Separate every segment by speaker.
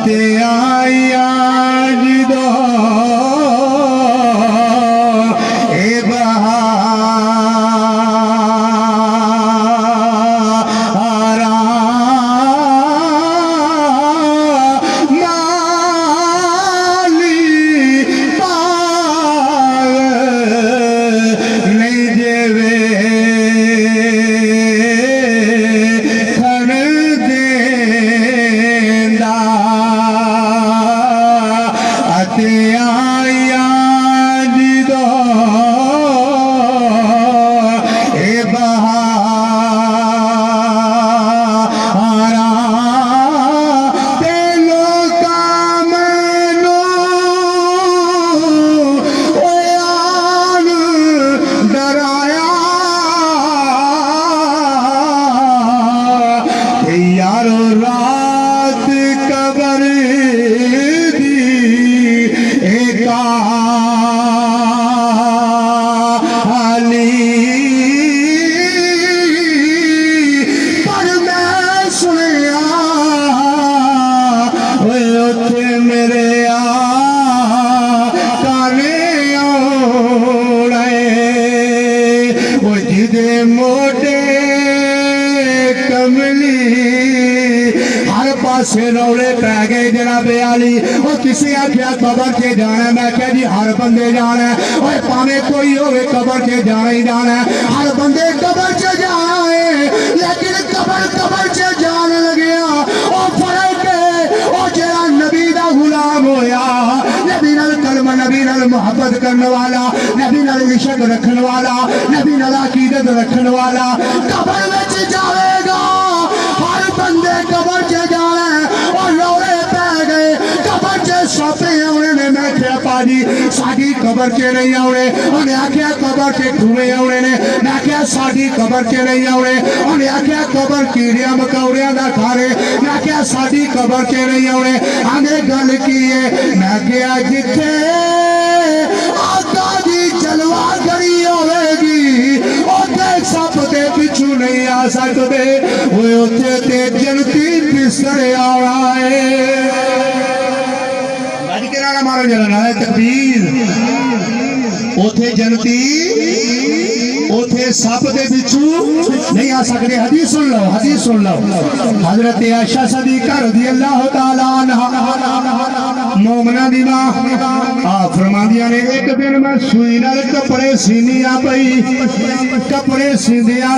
Speaker 1: اتے آیا جدو اے بہارا مالی پاگ نہیں جیوے کھن دیندا اتے آیا جدو اے بہارا تے لوکاں مینوں اوے آن ڈرایا تے یارو رات قبر دی اے کہانی پر میں سنیا اوے اوتھے میرے کانے اوڑے او جدے موٹے کملی ہر پاسے روڑے پہ گئے جناب علی وہ کسی آکھیا قبر کے جانا ہے میں کہا جی ہر بندے جانا ہے اوے پانے کوئی ہوئے قبر کے جانا ہی جانا ہے ہر بندے قبر سے جانا ہے لیکن قبر سے جان لگیا او فرق ہے او جڑا نبی دا غلام ہویا نبی نال کلمہ نبی نال محبت کرنے والا نبی نال عشق رکھنے والا نبی نال عقیدت رکھنے والا قبر وچ جاوے گا ہر بندے قبر سے جانا ہے اور روڑے پہ گئے قبر سے سوپے آنے نے میں کہا پاجی ساڑی قبر کے نہیں آنے انہیں آکھیا قبر کے دھوئے آنے نے میں کہا ساڑی قبر کے نہیں آنے انہیں آکھیا قبر کیڑیاں مکوڑیاں دا کھارے میں کہا ساڑی قبر کے نہیں آنے آنے گل کیے میں کہا جتھے آقا دی جلوہ گری ہوئے گی اوتے سب دے پچھو نہیں آ سکتے وہ اوتے تے جنتی بستر آڑا ہے گاڑی کے نارا مارا جلنا ہے تکبیر اوتے جنتی اوتے سب دے پچھو نہیں آ سکتے حدیث سن لو حضرت عائشہ صدیقہ رضی اللہ تعالیٰ عنہ مومنہ دی ماں آپ فرما دیا نے ایک دن میں سوئی نال کپڑے سینیا پئی کپڑے سیندیا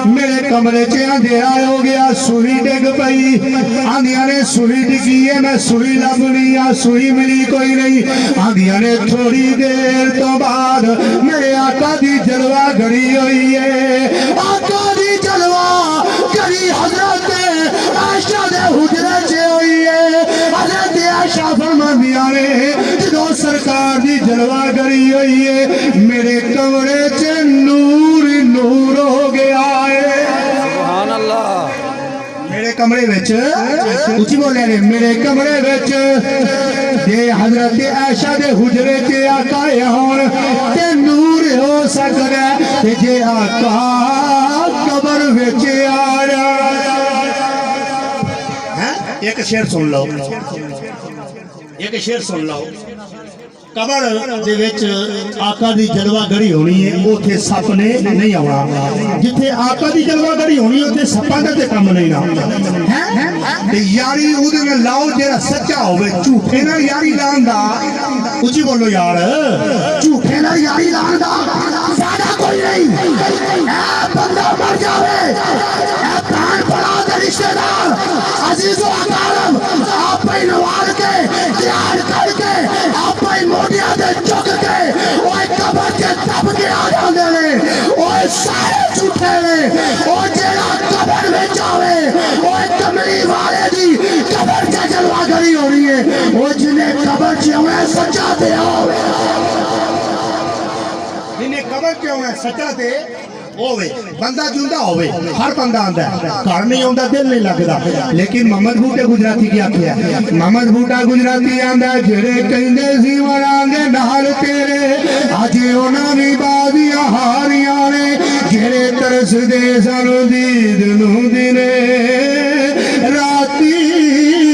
Speaker 1: میرے کمرے چ اندھیرا ہو گیا سوئی ڈگ پئی آندیا نے سوئی ڈگی ہے میں سوئی لبنی سوئی ملی کوئی نہیں آندیا نے تھوڑی دیر تو بعد میرے آقا دی جلوہ گھڑی ہوئی ہے آقا دی جلوہ گھڑی حضرت عائشہ دے حجرے سے ہوئی ہے حضرت عائشہ فرماندیاں نے جدو سرکار دی جلوہ گھڑی ہوئی ہے میرے کمرے سے نور ہو گیا ہے
Speaker 2: سبحان اللہ
Speaker 1: میرے کمرے وچ اچھی بولے نے میرے کمرے وچ جے حضرت عائشہ دے حجرے تے آقا ہون تے نور ہو سکدا تے جے آقا قبر وچ آیا ایک شعر سن لو قبر دے وچ آقا دی جلوہ گھڑی ہونی ہے اوتھے سپ نے نہیں آنا جتھے آقا دی جلوہ گھڑی ہونی ہے اوتھے سپاں دا تے کم نہیں نا تے یاری اودے نال لاؤ جڑا سچا ہوے جھوٹے نال یاری لان دا اچھی بولو یار جھوٹے نال یاری لان دا فائدہ کوئی نہیں اے بندہ مر جاوے اے پران پڑا دے رشتہ دار عزیز و اکرم آپ پہ نوال کے تیار کر کے آپ پہ موٹیاں دے چک کے اوہ قبر کے تب کے آ جاندے نے اوہ سارے جھوٹے نے اوہ جیڑا قبر میں جاوے اوہ کملی والے دی قبر کے جلوہ گھڑی ہو رہی ہے اوہ جنہیں قبر چاہوے سچا دے آوے جنہیں قبر چاہوے سچا دے ہوئے بندہ جندہ ہوئے ہر بندہ آندہ ہے گھر نہیں ہوندہ دل نہیں لگتا لیکن محمد بھوٹے گجراتی کیا کیا محمد بھوٹا گجراتی آندہ ہے جڑے کہندے سی ورانگے نال تیرے آجے اونا بھی بازیاں ہاریاں نے جڑے ترس دے سانو دید نو دینے راتی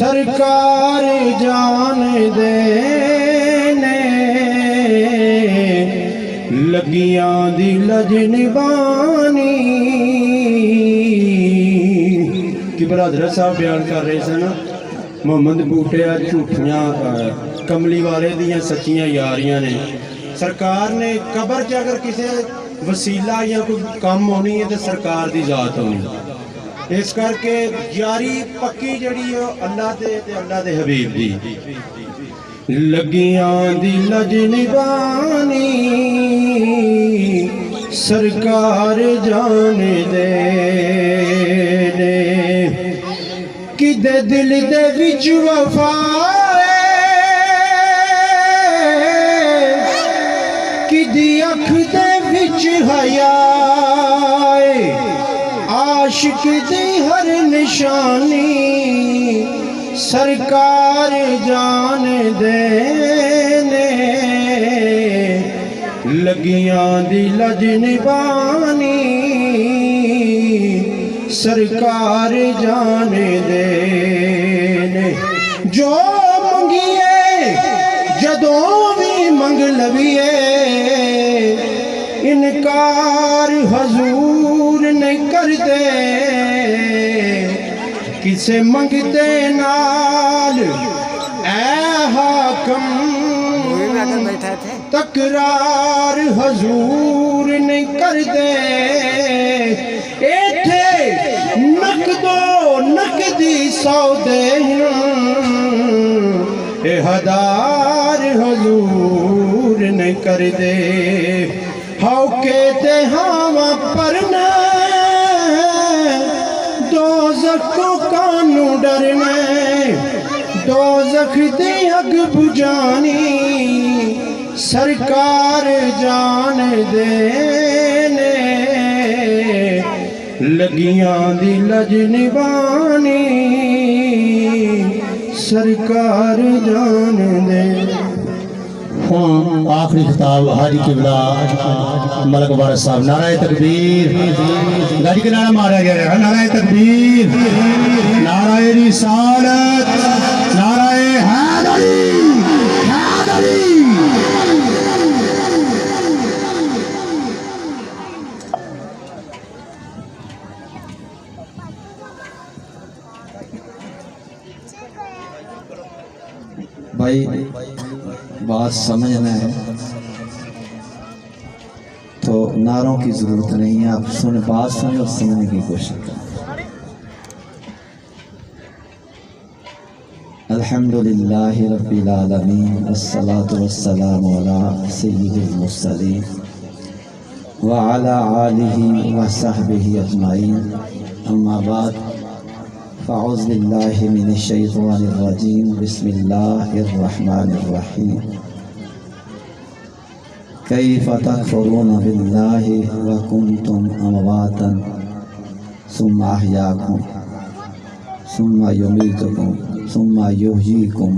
Speaker 3: سرکار جان دینے لگیاں دی لجنبانی کہ برادر صاحب بیان کر رہے سن محمد بوٹیا جھوٹیاں کملی والے دیاں سچیاں یاریاں نے سرکار نے قبر چ اگر کسی وسیلہ یا کوئی کام ہونی ہے تو سرکار دی ذات ہونی اس کر کے یاری پکی جڑی ہے اللہ دے تے اللہ دے حبیب دی لگیاں دی لجنبانی سرکار جان دے کدے دل دے وچ وفا کدی اکھ دے وچ حیا عاشق دی ہر نشانی سرکار جان دینے لگیاں دی لجنبانی سرکار جان دینے جو منگیے جدوں بھی منگ لویے انکار حضور نے کر دے کسے منگتے نال اے حاکم تکرار حضور نے کر دے ایتھے نقدو نقدی سودے احدار حضور نے کر دے ہاؤ کہتے ہم پرنا دوزخ کو کانو ڈرنے دوزخ دی اگ بجانی سرکار جان دینے لگیاں دی لجنبانی سرکار جان دے
Speaker 2: آخری خطاب حاجی قبلہ ملک مبارک صاحب نعرہ تکبیر گاڑی کے نعرہ مارا گیا ہے نعرہ تکبیر نعرہ رسالت نعرہ حیدری حیدری
Speaker 4: بھائی بات سمجھنا ہے تو نعروں کی ضرورت نہیں ہے آپ بات سنیں اور سمجھنے کی کوشش کریں الحمدللہ رب العالمین الصلاة والسلام علی سید المرسلین وعلی آلہ وصحبہ اجمعین اما بعد فاعوذ باللہ من الشیطان الرجیم بسم اللہ الرحمن الرحیم کیف تکفرون باللہ وکنتم امواتا ثم احیاکم ثم یمیتکم ثم یحییکم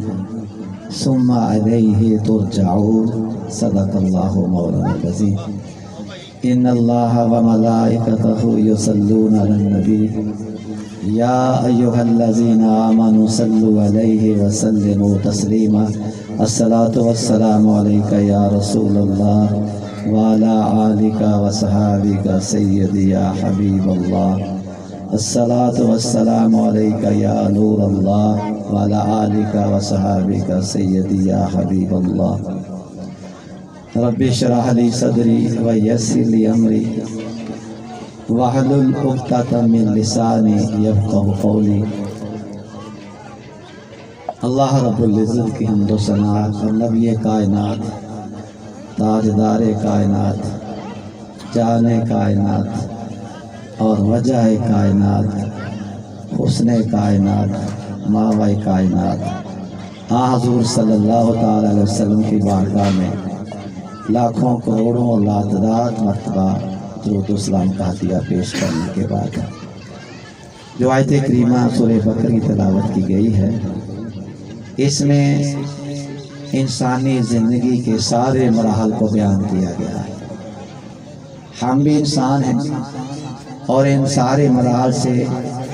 Speaker 4: ثم الیہ ترجعون صدق اللہ مولانا العظیم ان اللہ وملائکتہ یصلون علی النبی یا ایہا الذین آمنوا صلوا علیہ وسلموا تسلیما الصلاة والسلام علیکہ یا رسول اللہ وعلا آلکہ وصحابکہ سیدی یا حبیب اللہ الصلاة والسلام علیکہ یا نور اللہ وعلا آلکہ وصحابکہ سیدی یا حبیب اللہ رب اشرح لی صدری ویسر لی امری وَحْلُلْ عُقْدَةً مِّن لِسَانِي يَفْقَهُ قَوْلِي اللہ رب العزت کی حمد و ثنا اور نبی کائنات تاجدار کائنات جان کائنات اور وجہ کائنات حسن کائنات ماوی کائنات حضور صلی اللہ تعالی علیہ وسلم کی بارگاہ میں لاکھوں کروڑوں اور لاتعداد مرتبہ درود و سلام کا عطیہ پیش کرنے کے بعد جو آیت کریمہ سورہ بقرہ کی تلاوت کی گئی ہے اس میں انسانی زندگی کے سارے مراحل کو بیان کیا گیا ہے ہم بھی انسان ہیں اور ان سارے مراحل سے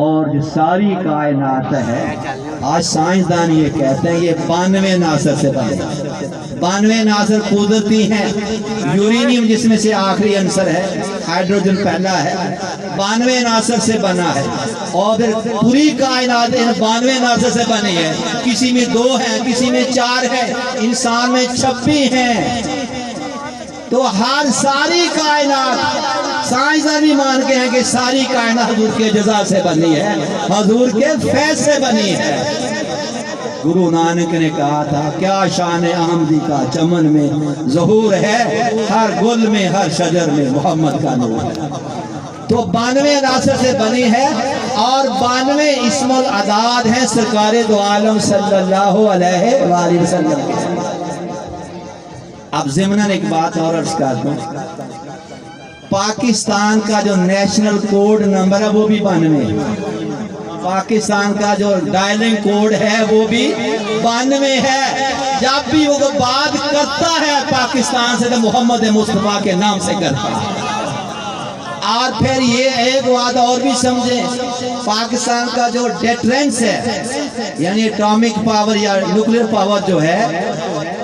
Speaker 4: اور جو ساری کائنات ہے، آج سائنسدان یہ کہتے ہیں یہ 92 عناصر سے بنے، 92 عناصر قدرتی ہیں، یورینیم جس میں سے آخری عنصر ہے، ہائیڈروجن پہلا ہے، 92 عناصر سے بنا ہے، اور پھر پوری کائنات 92 عناصر سے بنی ہے، کسی میں 2 ہیں، کسی میں 4 ہے، انسان میں 26 ہیں، تو ہر ساری کائنات سائنسدان بھی مان کے ہیں کہ ساری کائنات حضور کے جزا سے بنی ہے، حضور کے فیض سے بنی ہے۔ گرو نانک نے کہا تھا کیا شان احمدی کا چمن میں ظہور ہے، ہر گل میں ہر شجر میں محمد کا نور ہے۔ تو 92 عناصر سے بنی ہے اور 92 اسم العداد ہیں سرکار دو عالم صلی اللہ علیہ وآلہ وسلم کے۔ اب ضمناً ایک بات اور عرض کر دوں، پاکستان کا جو نیشنل کوڈ نمبر ہے وہ بھی 92 ہے، پاکستان کا جو ڈائلنگ کوڈ ہے وہ بھی 92 ہے۔ جب بھی وہ بات کرتا ہے پاکستان سے تو محمد مصطفیٰ کے نام سے کرتا ہے۔ اور پھر یہ ایک بات اور بھی سمجھیں، پاکستان کا جو ڈیٹرنس ہے یعنی اٹامک پاور یا نیوکلیر پاور جو ہے،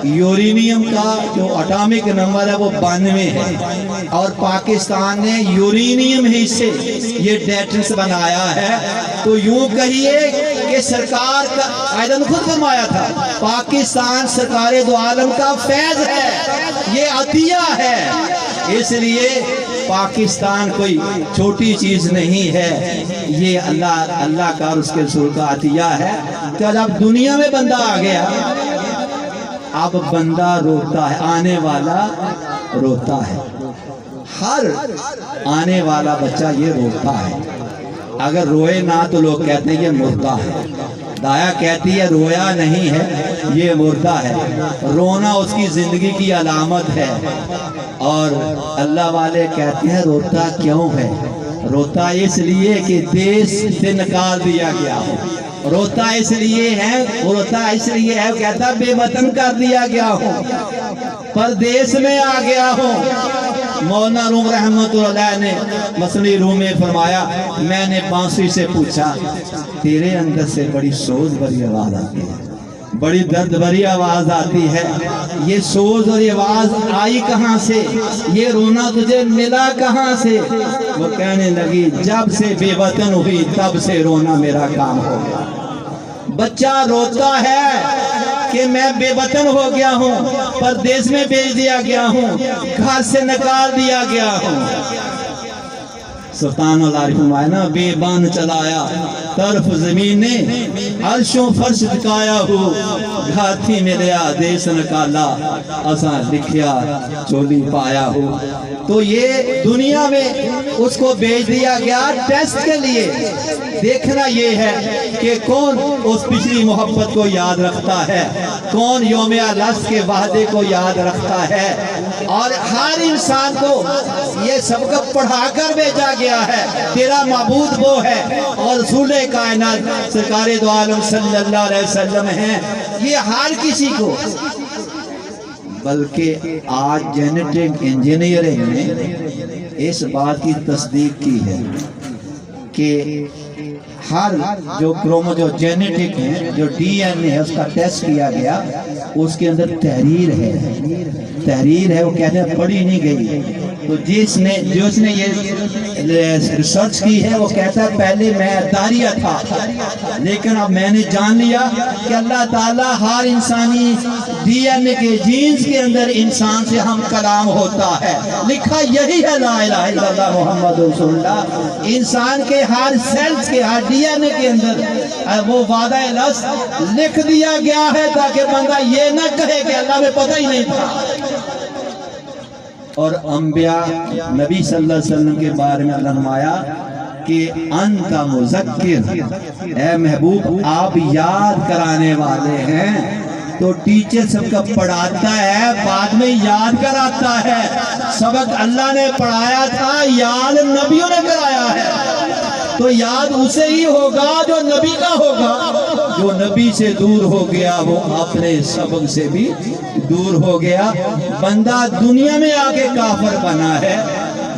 Speaker 4: یورینیم کا جو اٹامک نمبر ہے وہ 92 ہے، اور پاکستان نے یورینیم ہی سے یہ ڈیٹرنس بنایا ہے۔ تو یوں کہیے کہ سرکار کا قائدہ نے خود فرمایا تھا پاکستان سرکار دو عالم کا فیض ہے، یہ عطیہ ہے، اس لیے پاکستان کوئی چھوٹی چیز نہیں ہے، یہ اللہ کا اور اس کے رسول کا عطیہ ہے۔ تو جب دنیا میں بندہ آ گیا، اب بندہ روتا ہے، آنے والا روتا ہے، ہر آنے والا بچہ یہ روتا ہے، اگر روئے نہ تو لوگ کہتے ہیں یہ مردہ ہے، دایا کہتی ہے رویا نہیں ہے یہ مردہ ہے، رونا اس کی زندگی کی علامت ہے، اور اللہ والے کہتے ہیں روتا کیوں ہے؟ روتا اس لیے کہ دیش سے نکال دیا گیا ہو، روتا اس لیے ہے، وہ کہتا بے وطن کر دیا گیا ہو، پردیس میں آ گیا ہو۔ مولانا روم رحمت اللہ نے مثنوی روم میں فرمایا، میں نے بانسری سے پوچھا تیرے اندر سے بڑی سوز بھری آواز آتی ہے، بڑی درد بھری آواز آتی ہے، یہ سوز اور یہ آواز آئی کہاں سے، یہ رونا تجھے ملا کہاں سے؟ وہ کہنے لگی جب سے بے وطن ہوئی تب سے رونا میرا کام ہو گیا۔ بچہ روتا ہے کہ میں بے وطن ہو گیا ہوں، پردیس میں بھیج دیا گیا ہوں، گھر سے نکال دیا گیا ہوں۔ سلطان اللہ فرمایا نا، بے بان چلایا طرف زمین نے، عرشوں فرش دکھایا ہو، گھاتی میرے آدیس نکالا، اساں لکھیا چولی پایا ہو۔ تو یہ دنیا میں اس کو بھیج دیا گیا ٹیسٹ کے لیے، دیکھنا یہ ہے کہ کون اس پچھلی محبت کو یاد رکھتا ہے، کون یوم الست کے وعدے کو یاد رکھتا ہے، اور ہر انسان کو یہ سبق پڑھا کر بھیجا گیا ہے تیرا معبود وہ ہے اور رسول کائنات سرکار دو عالم صلی اللہ علیہ وسلم ہیں، یہ ہر کسی کو۔ بلکہ آج جینیٹک انجینئرنگ نے اس بات کی تصدیق کی ہے کہ ہر جو جو جینیٹک ہے، جو ڈی این اے ہے، اس کا ٹیسٹ کیا گیا، اس کے اندر تحریر ہے، وہ کہتے ہیں پڑھی نہیں گئی۔ تو جس نے یہ ریسرچ کی ہے وہ کہتا ہے پہلے میں داریہ تھا، لیکن اب میں نے جان لیا کہ اللہ تعالیٰ ہر انسانی ڈی این اے کے جینز کے اندر انسان سے ہم کلام ہوتا ہے، لکھا یہی ہے لا الہ الا اللہ محمد رسول اللہ۔ انسان کے ہر سیلز کے ہر ڈی این اے کے اندر وہ وعدہ الست لکھ دیا گیا ہے تاکہ بندہ یہ نہ کہے کہ اللہ میں پتہ ہی نہیں تھا۔ اور انبیاء نبی صلی اللہ علیہ وسلم کے بارے میں اللہ نے فرمایا کہ انت مذکر، اے محبوب آپ یاد کرانے والے ہیں۔ تو ٹیچر سب کا پڑھاتا ہے، بعد میں یاد کراتا ہے۔ سبق اللہ نے پڑھایا تھا، یاد نبیوں نے کرایا ہے، تو یاد اسے ہی ہوگا جو نبی کا ہوگا۔ جو نبی سے دور ہو گیا وہ اپنے سبق سے بھی دور ہو گیا۔ بندہ دنیا میں آ کے کافر بنا ہے،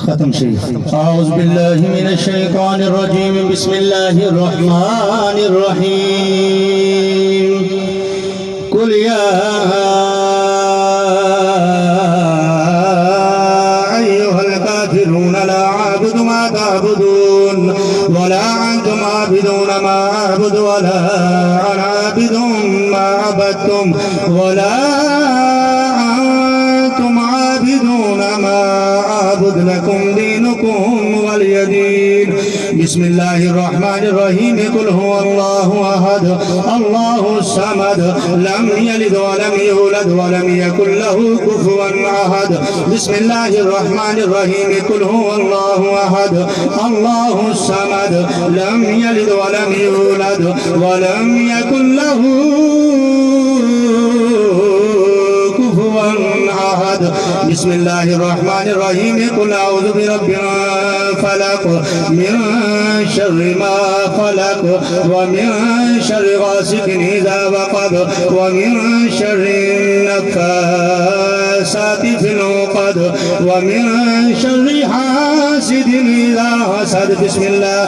Speaker 2: ختم شریف اعوذ باللہ من الشیطان الرجیم بسم اللہ الرحمن الرحیم قل یا ایها الکافرون لا اعبد ما تعبدون ولا انتم عابدون ما اعبد ولا انا عابد ما عبدتم ولا انتم عابدون ما اعبد لكم دينكم ولي دين بسم الله الرحمن الرحيم قل هو الله احد الله الصمد لم يلد ولم يولد ولم يكن له كفوا احد بسم الله الرحمن الرحيم قل هو الله احد الله الصمد لم يلد ولم يولد ولم يكن له أحد بسم الله الرحمن الرحيم قل أعوذ برب الفلق من شر ما خلق ومن شر غاسق إذا وقب ومن شر النفاثات في العقد ومن شر حاسد إذا حسد بسم الله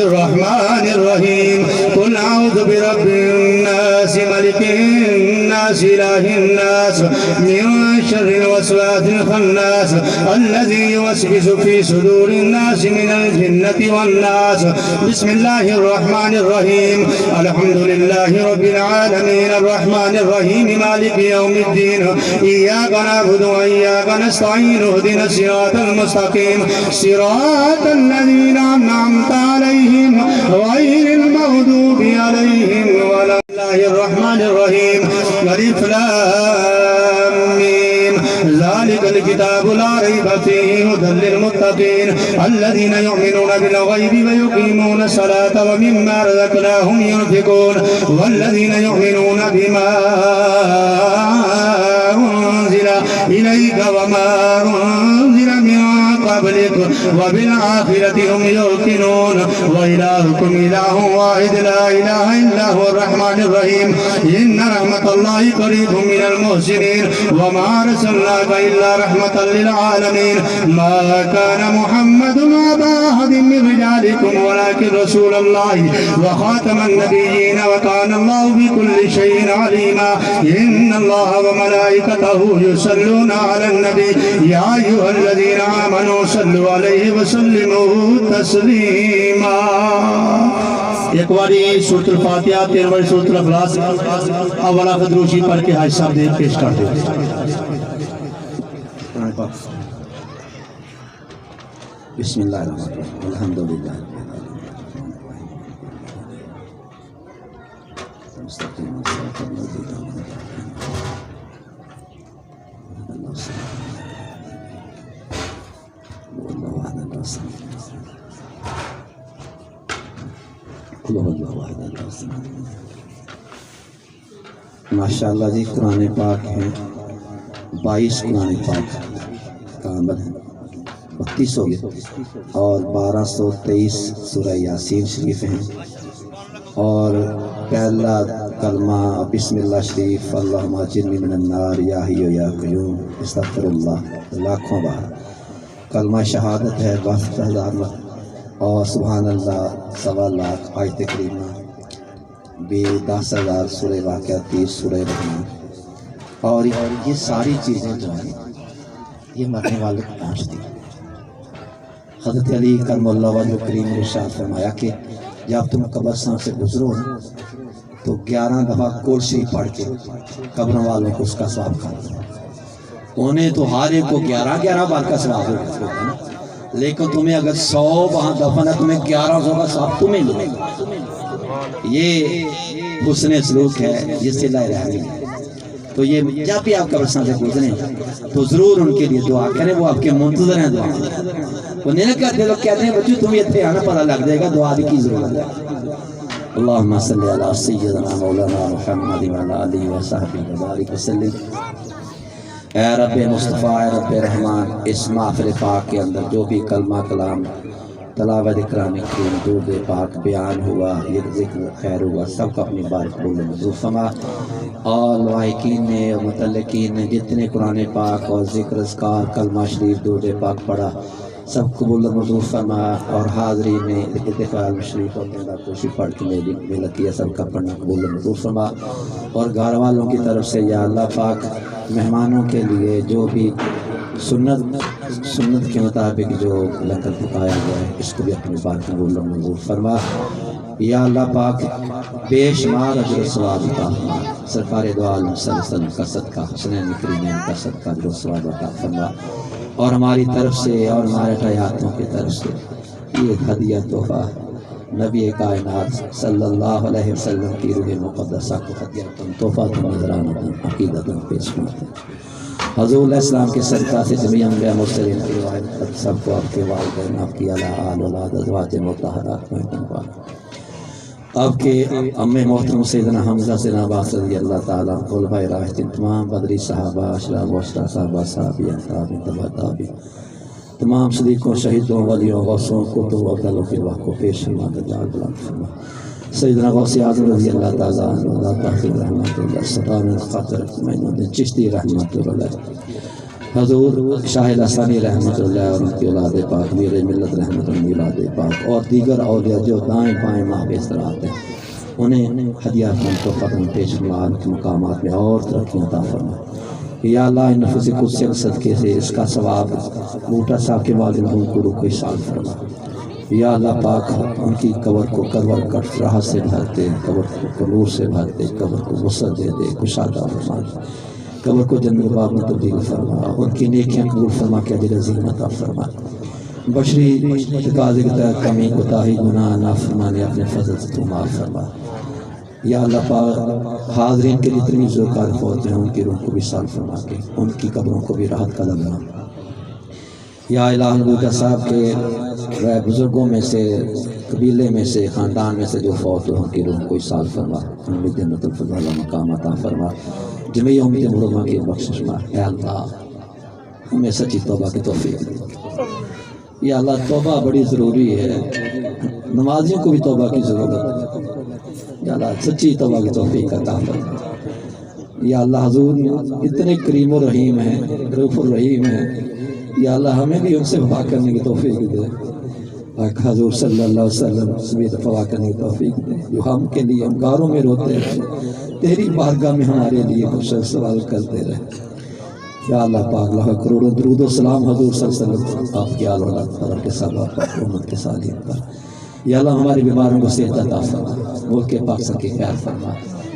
Speaker 2: الرحمن الرحيم قل أعوذ برب الناس ملك الناس إله الناس من شر الوسواس الخناس الذي يوسوس في صدور الناس من الجنة والناس بسم الله الرحمن الرحيم الحمد لله رب العالمين الرحمن الرحيم مالك يوم الدين إياك نعبد وإياك نستعين اهدنا الصراط المستقيم صراط الذين أنعمت عليهم غير المغضوب عليهم ولا الله الرحمن الرحيم ألف لام ميم ذلك الكتاب لا ريب فيه هدى للمتقين الذين يؤمنون بالغيب ويقيمون الصلاة ومما رزقناهم ينفقون والذين يؤمنون بما أنزل إليك وما أنزل من قبلك وبالآخرة هم يوقنون وإلهكم إله واحد لا إله إلا هو الرحمن الرحيم إن رحمة الله قريب من المحسنين وما أرسلناك إلا رحمة للعالمين ما كان محمد أبا أحد من رجالكم ولكن رسول الله وخاتم النبيين وكان الله بكل شيء عليما إن الله وملائكته يصلون على النبي يا أيها الذين آمنوا صلوا عليه وسلموا تسليما ایک باری سورۃ الفاتحہ 13 سورۃ الاخلاص اولا خدروشی پڑھ کے حاج صاحب دے پیش کر دیں
Speaker 4: بسم اللہ الرحمن الرحیم الحمدللہ مستقیم صراط الذین ماشاءاللہ جی قرآن پاک ہیں 22 قرآن پاک کامل ہیں 32 ہو گئے اور 1223 سورہ یاسین شریف ہیں اور پہلا کلمہ بسم اللہ شریف اللہم اجرنی من النار یا حی یا قیوم استغفر اللہ لاکھوں بار کلمہ شہادت ہے 62,000 اور سبحان اللہ 1.25 لاکھ آیت کریمہ بھی 10,000 سورہ واقعہ 30 سورہ رحمان اور یہ ساری چیزیں جو ہیں یہ مرنے والے کو پہنچتی ہیں۔ حضرت علی کرم اللہ وجہ کریم نے ارشاد فرمایا کہ جب تم قبرستان سے گزرو تو 11 دفعہ کل شریف پڑھ کے قبروں والوں کو اس کا ثواب کھاتے ہیں۔ انہیں تو ہر ایک کو 11 بار کا ثواب ہوگا، لیکن تمہیں اگر 100 وہاں دفن ہے تمہیں 1100 کا ثواب تمہیں ملے گا۔ یہ حسن سلوک ہے، یہ صلہ رحمی ہے۔ تو یہ جب بھی آپ قبرستان سے گزریں تو ضرور ان کے لیے دعا کریں، وہ آپ کے منتظر ہیں دعا وہ نہیں کرتے، لوگ کہتے ہیں بچوں تم یہ آنا پتہ لگ جائے گا، دعا کی ضرورت ہے۔ اللہم صلی علی سیدنا مولانا محمد وعلی آلہ وصحبہ وبارک وسلم۔ اے رب مصطفیٰ، اے رب رحمان، اس محفل پاک کے اندر جو بھی کلمہ کلام تلاوت کرام کریم درود پاک بیان ہوا، یہ ذکر خیر ہوا، سب کو اپنی بار قبول منظور فرما۔ اور لائقین نے اور متعلقین نے جتنے قرآن پاک اور ذکر اذکار کلمہ شریف درود پاک پڑھا، سب قبول منظور فرما۔ اور حاضرین نے اتفاق شریف اور میرا کوشش پڑھ کے میری ملت کیا، سب کا پڑھنا قبول منظور فرما۔ اور گھر والوں کی طرف سے یا اللہ پاک مہمانوں کے لیے جو بھی سنت کے مطابق جو لنگر پکایا گیا ہے، اس کو بھی اپنی بات قبول منظور فرما۔ یا اللہ پاک بے شمار اجر و ثواب عطا فرما۔ سرکار دو عالم صلی اللہ علیہ وسلم کا صدقہ، حسنین کریم کا صدقہ اجر و ثواب عطا فرما۔ اور ہماری طرف سے اور ہمارے حیاتوں کی طرف سے یہ ہدیہ تحفہ نبی کائنات صلی اللہ علیہ وسلم کی روح مقدسہ کو ہدیہ تحفہ نظرانہ عقیدت پیش کرتے ہیں۔ حضور علیہ السلام کے صدقہ سے جمیع انبیاء مرسلین کی روایت سب کو آپ کے والدین، آپ کی آل اولاد ازواج مطہرات میں بنوا۔ آپ کے ام محترم سیدنا حمزہ سے عباس رضی اللہ تعالیٰ، خلفاء راشدین، تمام بدری صحابہ، اشراف و اشراف صحابہ، صحابیان، تابعین، تبع تابعین، تمام صدیقوں، شہیدوں، ولیوں، غوثوں، کتب و افضل الفضل کو پیش فرما، درجات بلند فرما۔ سیدنا غوث اعظم رضی اللہ تعالیٰ عنہ، اللہ تعالیٰ رحمۃ اللہ، سلطان خاطر معین الدین چشتی رحمۃ اللہ، حضور شاہ لسانی رحمۃ اللہ اور ان کی اولاد پاک، میر ملت رحمۃ اللہ اولاد پاک، اور دیگر اولیاء جو دائیں بائیں ماہ بیسترات ہیں، انہیں ہدیات میں تحفہ پیش فرما، ان کے مقامات میں اور ترقی عطا فرما۔ یا اللہ ان نفس قدسی کے صدقے سے اس کا ثواب بوٹا صاحب کے والدین کو روح کو احسان فرما۔ یا اللہ پاک ان کی قبر کو کرور کٹ راحت سے بھرتے، قبر کو نور سے بھرتے، قبر کو وسعت دے دے، کشادہ فرما، قبر کو جنت باغ میں تبدیل فرما، ان کی نیکیاں قبول فرما کے اجر عظیم عطا فرما۔ بشری تقاضے کے تحت کمی کوتاہی گناہ نافرمانی اپنے فضل سے تو معاف فرما۔ یا اللہ پاک حاضرین کے جتنی زوکار فوت ہیں ان کی روح کو بھی سال فرما کے ان کی قبروں کو بھی راحت کا لگا۔ یا الہ بوٹا صاحب کے بزرگوں میں سے، قبیلے میں سے، خاندان میں سے جو فوت ہو ان کی روح کو سال فرما، ان میں جنت الفضل مقام عطا فرما، جمیع امت مرحومہ کی بخشش فرما۔ اے اللہ ہمیں سچی توبہ کی توفیق دے۔ یا اللہ توبہ بڑی ضروری ہے، نمازیوں کو بھی توبہ کی ضرورت ہے۔ یا اللہ سچی توبہ کی توفیق عطا فرما۔ یا اللہ حضور اتنے کریم و رحیم ہیں، رؤوف الرحیم ہیں، یا اللہ ہمیں بھی ان سے وفا کرنے کی توفیق دے۔ حضور صلی اللہ علیہ وسلم سے بھی وفا کرنے کی توفیق دے، جو ہم کے لیے انگاروں میں روتے رہے، تیری بارگاہ میں ہمارے لیے کچھ سوال کرتے رہے۔ یا اللہ پاک لاکھ کروڑوں درود و سلام حضور صلی اللہ علیہ وسلم آپ کی آل اولاد پر، آپ کے صحابہ پر، امت کے صالحین پر۔ یا اللہ ہماری بیماروں کو صحت عطا فرما، ملک پاکستان کی خیر فرما،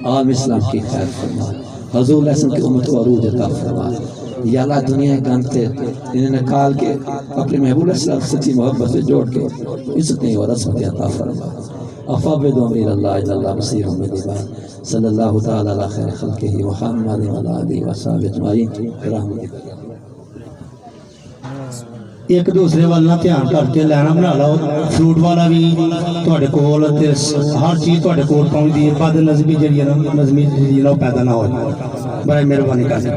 Speaker 4: عالم اسلام کی خیر فرما، حضور علیہ السلام کی امت کو عروج عطا فرما۔ یا اللہ دنیا گند سے انہیں نکال کے اپنے محبوب علیہ السلام سچی محبت سے جوڑ کے عزتیں اور عظمتیں عطا فرما۔ افوض امری اللہ الی اللہ مسیح مدبر صلی اللہ تعالی علی خیر خلقہ محمد وعلی آلہ وصحبہ اجمعین برحمتک۔
Speaker 2: ایک دوسرے وال نہ دھیان کر کے لینا بنا لو، فروٹ والا بھی تواڈے کول تے ہر چیز تواڈے کول پہنچدی ہے، بد نظمی جڑی ہے نا، نظمی جڑی ہے پیدا نہ ہو جائے، بڑے مہربانی کر کے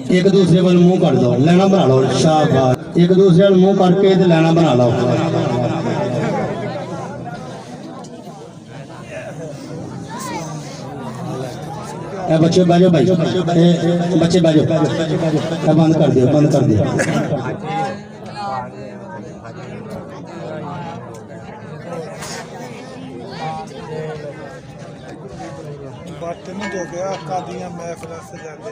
Speaker 2: ایک دوسرے وال منہ کر دو، لینا بنا لو، شاباش، ایک دوسرے وال منہ کر کے تے لینا بنا لو۔ اے بچے بیٹھو بھائی، بچے بیٹھو، اے بند کر دیو، بند کر دیو۔
Speaker 5: بدتمیز ہو گیا قاضیاں محفل سے جاتے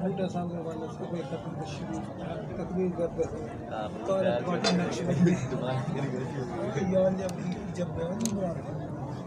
Speaker 5: بوٹا صاحب کے والے سے کوئی تقریر کرتے ہیں جب